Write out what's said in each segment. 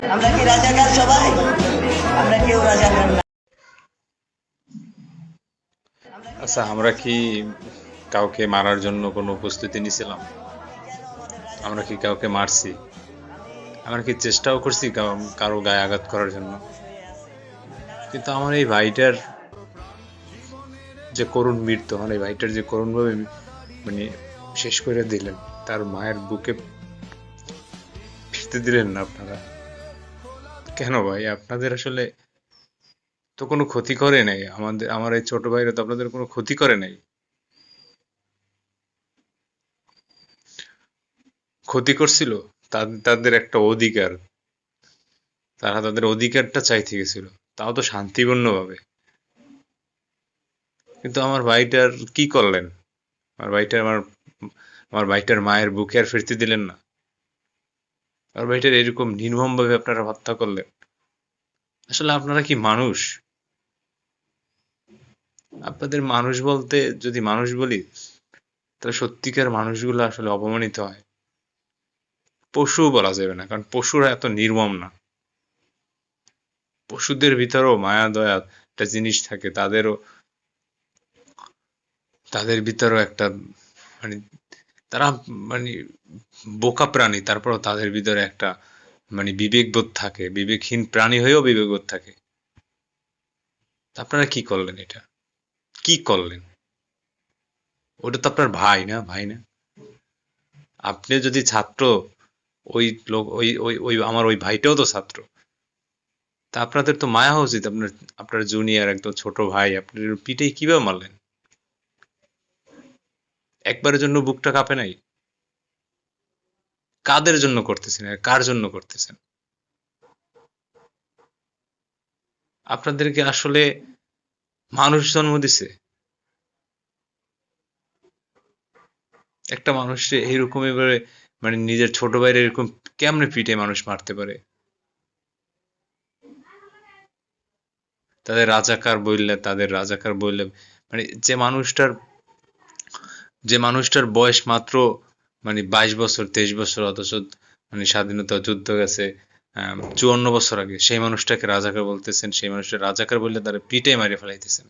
আমরা কি রাজাকার সবাই? আমরা কেউ রাজাকার না। আচ্ছা, আমরা কি কাউকে মারার জন্য কোনো প্রস্তুতি নিছিলাম? আমরা কি কাউকে মারছি? আমরা কি চেষ্টাও করছি কারো গায়ে আঘাত করার জন্য? কিন্তু আমার এই ভাইটার যে করুণ মৃত্যু, আমার এই ভাইটার যে করুণভাবে মানে শেষ করে দিলেন, তার মায়ের বুকে ফিরতে দিলেন না আপনারা। কেন ভাই? আপনাদের আসলে তো কোনো ক্ষতি করে নাই। আমার এই ছোট ভাইরা তো আপনাদের কোনো ক্ষতি করে নাই। ক্ষতি করছিল তাদের একটা অধিকার। তারা তাদের অধিকারটা চাইতে গেছিল, তাও তো শান্তিপূর্ণভাবে। কিন্তু আমার ভাইটার কি করলেন? আমার ভাইটার আমার আমার ভাইটার মায়ের বুকে আর ফিরতে দিলেন না। আমার ভাইটার এরকম নির্মমভাবে আপনারা হত্যা করলেন। আসলে আপনারা কি মানুষ? আপনাদের মানুষ বলতে, যদি মানুষ বলি, তাহলে সত্যিকার মানুষগুলো আসলে অপমানিত হয়। পশুও বলা যাবে না, কারণ পশুরা এত নির্মম না। পশুদের ভিতরেও মায়া দয়া একটা জিনিস থাকে, তাদের ভিতরেও একটা মানে তারা মানে বোকা প্রাণী, তারপরও তাদের ভিতরে একটা বিবেকবোধ থাকে। বিবেকহীন প্রাণী হয়েও বিবেকবোধ থাকে। তা আপনারা কি করলেন এটা? কি করলেন? ওটা তো আপনার ভাই না, ভাই না? আপনি যদি ছাত্র, ওই লোক ওই ওই ওই আমার ওই ভাইটাও তো ছাত্র। তা আপনাদের তো মায়া হওয়া উচিত। আপনার জুনিয়র একদম ছোট ভাই, আপনি পিঠে কিভাবে মারলেন? একবারের জন্য বুকটা কাঁপে নাই? কাদের জন্য করতেছেন আর কার জন্য করতেছেন? আপনাদেরকে আসলে মানুষ জন্ম দিছে? একটা মানুষকে এইরকম এবারে নিজের ছোট ভাইয়ের এরকম কেমনে পিঠে মানুষ মারতে পারে? তাদের রাজাকার বললে যে মানুষটার বয়স মাত্র 22 বছর 23 বছর, অথচ স্বাধীনতা যুদ্ধ গেছে 54 বছর আগে, সেই মানুষটাকে রাজাকার বলতেছেন? সেই মানুষটা রাজাকার বললে তারা পিটাই মারিয়ে ফেলাইতেছেন।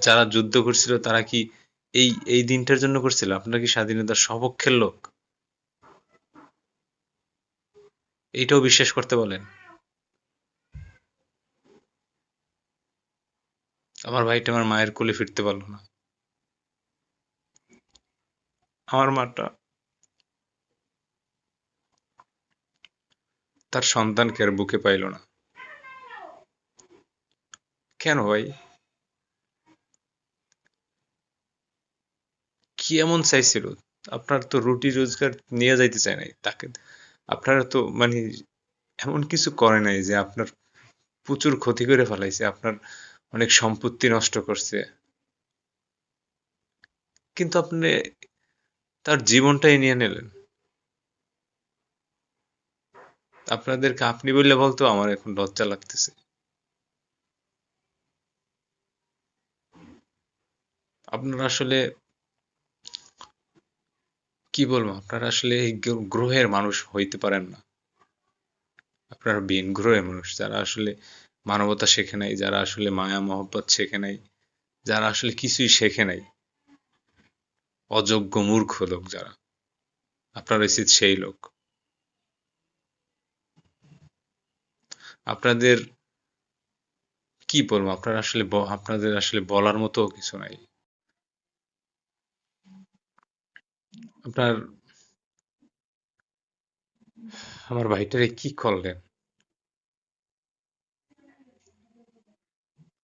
যারা যুদ্ধ করছিল তারা কি এই এই দিনটার জন্য করছিল? আপনারা কি স্বাধীনতার সপক্ষের লোক? এইটাও বিশ্বাস করতে বলেন? আমার ভাইটা আমার মায়ের কোলে ফিরতে পারলো না। আমার মাটা তার সন্তানকে আর বুকে পাইল না। কেন ভাই? কি এমন চাইছিল? আপনার তো রুটি রোজগার নিয়ে যাইতে চায় নাই তাকে। আপনারা তো এমন কিছু করে নাই যে আপনার প্রচুর ক্ষতি করে ফেলাইছে, আপনার অনেক সম্পত্তি নষ্ট করছে, কিন্তু আপনি তার জীবনটাই নিয়ে নিলেন। আপনাদেরকে আপনি বললে বলতো আমার এখন লজ্জা লাগতেছে। আপনারা আসলে কি বলবো, আপনারা আসলে এই গ্রহের মানুষ হইতে পারেন না। আপনারা ভিন গ্রহের মানুষ, যারা আসলে মানবতা শেখে নাই, যারা আসলে মায়া মহব্বত শেখে নাই, যারা আসলে কিছুই শেখে নাই। অযোগ্য মূর্খ লোক যারা। আপনারা উচিত সেই লোক। আপনাদের কি বলবো, আপনাদের আসলে বলার মতো কিছু নাই। আপনার আমার ভাইটারে কি করলেন?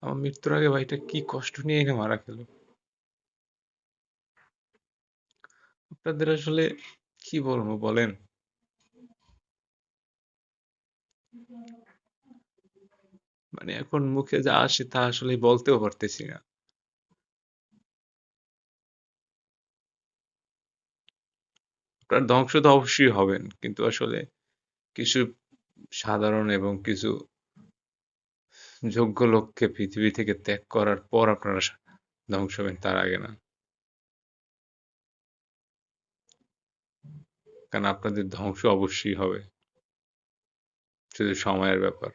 আমার মৃত্যুর আগে ভাইটা কি কষ্ট নিয়ে এনে মারা গেল? আপনাদের আসলে কি বলবো বলেন? এখন মুখে যা আসে তা আসলে বলতেও পারতেছি না। আপনার ধ্বংস তো অবশ্যই হবেন, কিন্তু আসলে কিছু সাধারণ এবং কিছু যোগ্য লোককে পৃথিবী থেকে ত্যাগ করার পর আপনারা ধ্বংস হবেন, তার আগে না। কারণ আপনাদের ধ্বংস অবশ্যই হবে, শুধু সময়ের ব্যাপার।